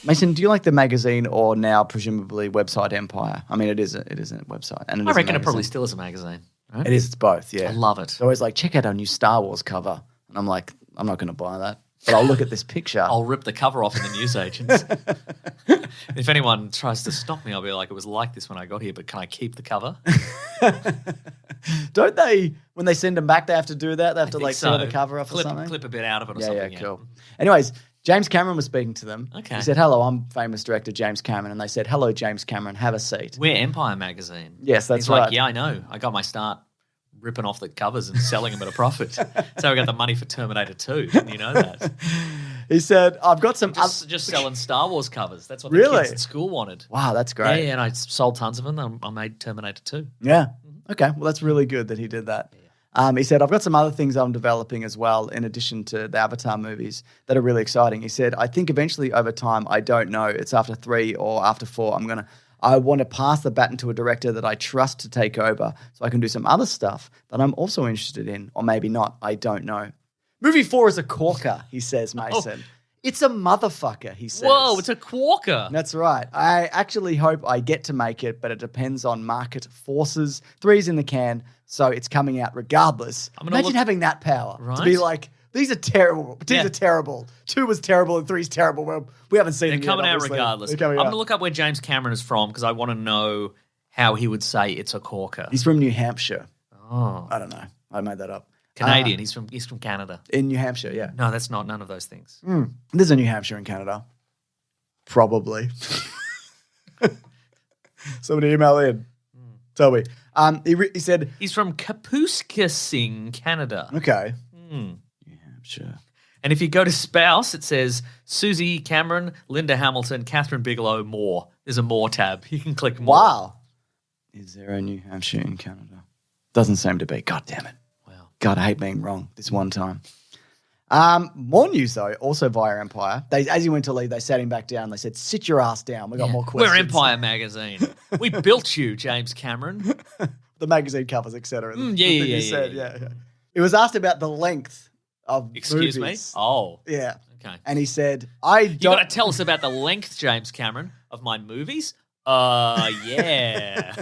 Mason, do you like the magazine or now presumably website Empire? I mean, it is a website. And I reckon it probably still is a magazine. Right? It is. It's both, yeah. I love it. It's always like, check out our new Star Wars cover. And I'm like, I'm not going to buy that. But I'll look at this picture. I'll rip the cover off in the newsagents. If anyone tries to stop me, I'll be like, it was like this when I got here, but can I keep the cover? Don't they, when they send them back, they have to do that? They have to like tear the cover off clip, or something? Clip a bit out of it or something. Yeah, cool. Anyways, James Cameron was speaking to them. Okay. He said, hello, I'm famous director James Cameron. And they said, hello, James Cameron, have a seat. We're Empire magazine. Yes, that's He's right. like, yeah, I know. I got my start ripping off the covers and selling them at a profit. So we got the money for Terminator 2. Didn't you know that? He said, I've got some... Just selling Star Wars covers. That's what the Really? kids at school wanted. Wow, that's great. Yeah, and I sold tons of them. I made Terminator 2. Yeah. Okay, well, that's really good that he did that. He said, I've got some other things I'm developing as well in addition to the Avatar movies that are really exciting. He said, I think eventually over time, I don't know, it's after 3 or after 4, I want to pass the baton to a director that I trust to take over so I can do some other stuff that I'm also interested in, or maybe not. I don't know. Movie 4 is a corker, he says, Mason. It's a motherfucker, he says. Whoa, it's a quarker. That's right. I actually hope I get to make it, but it depends on market forces. 3's in the can, so it's coming out regardless. Imagine having that power to be like, these are terrible. These are terrible. 2 was terrible and 3's terrible. Well, we haven't seen them yet, coming out obviously. regardless. They're coming I'm out. going to look up where James Cameron is from because I want to know how he would say it's a corker. He's from New Hampshire. Oh. I don't know. I made that up. Canadian. He's from Canada. In New Hampshire, yeah. No, that's not none of those things. There's a New Hampshire in Canada. Probably. Somebody email in. Tell me. He said... He's from Kapuskasing, Canada. Okay. New Hampshire. And if you go to spouse, it says Susie Cameron, Linda Hamilton, Catherine Bigelow, more. There's a more tab. You can click more. Wow. Is there a New Hampshire in Canada? Doesn't seem to be. God damn it. Wow. God, I hate being wrong this one time. More news, though, also via Empire. As he went to leave, they sat him back down. They said, sit your ass down. We got more questions. We're Empire magazine. We built you, James Cameron. The magazine covers, etc. Yeah. It was asked about the length of Excuse movies. me? Oh. Yeah. Okay. And he said, I don't... You got to tell us about the length, James Cameron, of my movies? Yeah.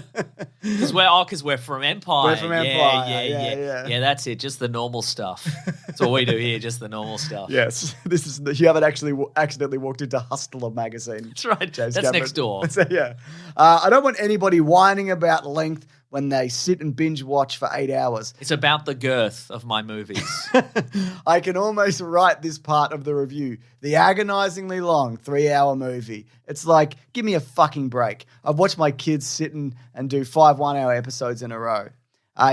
Because we're from Empire. We're from Empire. Yeah, that's it. Just the normal stuff. That's all we do here, just the normal stuff. Yes. You haven't actually accidentally walked into Hustler magazine. That's right. James That's Cameron. next door. Yeah. I don't want anybody whining about length when they sit and binge watch for 8 hours. It's about the girth of my movies. I can almost write this part of the review. The agonizingly long 3-hour movie. It's like, give me a fucking break. I've watched my kids sit and do 5 1-hour episodes in a row.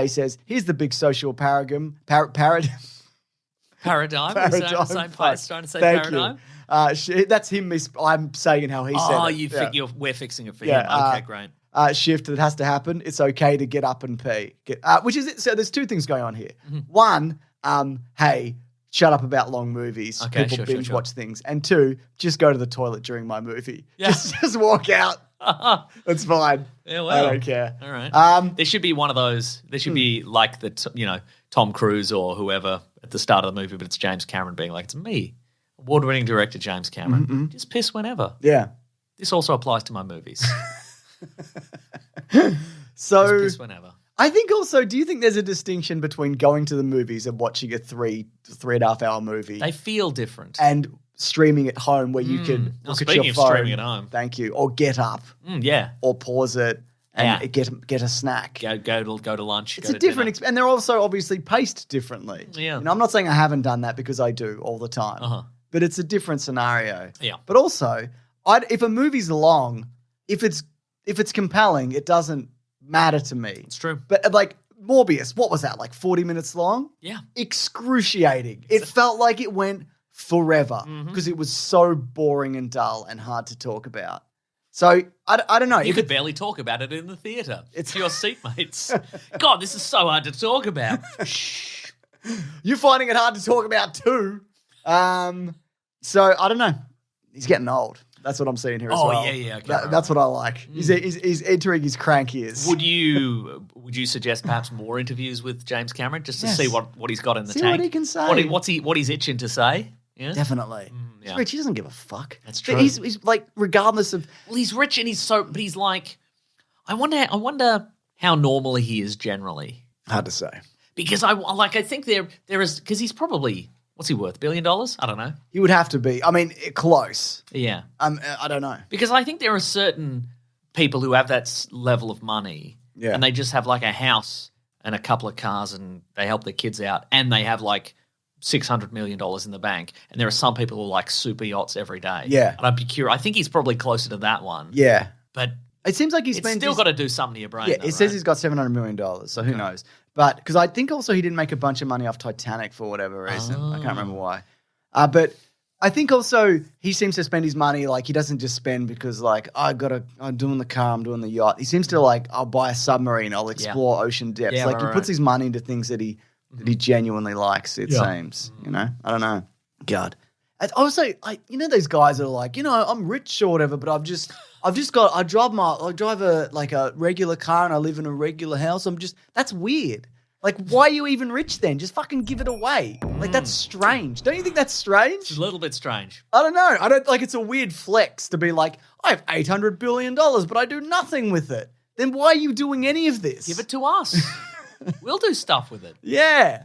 He says, here's the big social paradigm. Paradigm? Paradigm. Trying to say paradigm? That's him. I'm saying how he said it. We're fixing it for him. Okay, great. Shift that has to happen. It's okay to get up and pee. Which is it. So there's 2 things going on here. One, hey, shut up about long movies. Okay, People sure, binge watch things. And 2, just go to the toilet during my movie. Yeah. Just walk out. That's fine. Yeah, well, I don't care. All right. There should be one of those. There should be like Tom Cruise or whoever at the start of the movie, but it's James Cameron being like, it's me, award-winning director James Cameron. Just piss whenever. Yeah. This also applies to my movies. So Just piss whenever. I think also, do you think there's a distinction between going to the movies and watching a 3.5 hour movie? They feel different. And streaming at home where you can look at your phone. Speaking of streaming at home. Thank you. Or get up. Yeah. Or pause it and get a snack. Go to lunch. It's a different and they're also obviously paced differently. Yeah. I'm not saying I haven't done that because I do all the time. But it's a different scenario. Yeah. But also, if a movie's long, if it's compelling, it doesn't matter to me. It's true. But like Morbius, what was that? Like 40 minutes long? Yeah. Excruciating. It felt like it went forever because it was so boring and dull and hard to talk about. So I don't know. You could barely talk about it in the theater. It's your seatmates. God, this is so hard to talk about. Shh. You're finding it hard to talk about too. So I don't know. He's getting old. That's what I'm seeing here as well. Okay, that's what I like. He's entering his crank years. Would you suggest perhaps more interviews with James Cameron just to see what he's got in the tank? See what he can say. What he's itching to say? Yeah? Definitely. He's rich. He doesn't give a fuck. That's true. He's like, regardless of. Well, he's rich and but he's like, I wonder how normal he is generally. Hard to say. Because I think there is, because he's probably, what's he worth, $1 billion? I don't know. He would have to be. I mean, close. Yeah. I don't know. Because I think there are certain people who have that level of money and they just have like a house and a couple of cars and they help their kids out and they have like $600 million in the bank. And there are some people who are like super yachts every day. Yeah. And I'd be curious. I think he's probably closer to that one. Yeah. But it seems like it's still got to do something to your brain. Yeah, though, it says he's got $700 million, so who knows? But because I think also he didn't make a bunch of money off Titanic for whatever reason. I can't remember why. But I think also he seems to spend his money like he doesn't just spend because like I'm doing the car, I'm doing the yacht. He seems to like I'll buy a submarine, I'll explore ocean depths. Yeah, like he puts his money into things that he genuinely likes. It seems, you know. I don't know. God. Also, those guys that are like, I'm rich or whatever, but I drive a regular car and I live in a regular house. That's weird. Like, why are you even rich then? Just fucking give it away. Like, that's strange. Don't you think that's strange? It's a little bit strange. I don't know. It's a weird flex to be like, I have $800 billion, but I do nothing with it. Then why are you doing any of this? Give it to us. We'll do stuff with it. Yeah.